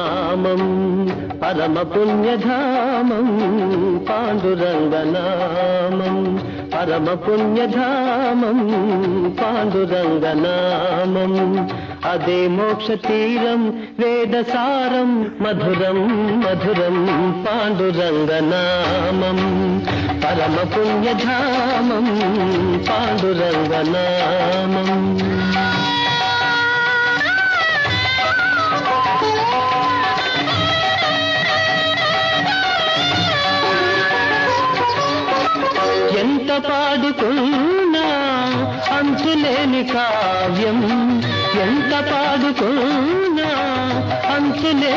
నామం పరమ పుణ్యధామం పాండురంగనామం పరమ పుణ్యధామం పాండురంగనామం అదే మోక్ష తీరం వేదసారం మధురం మధురం పాండురంగనామం పరమ పుణ్యధామం పాండురంగనామం ఎంత పాడుకున్నా అంతులేని కావ్యం ఎంత పాడుకున్నా అంతులే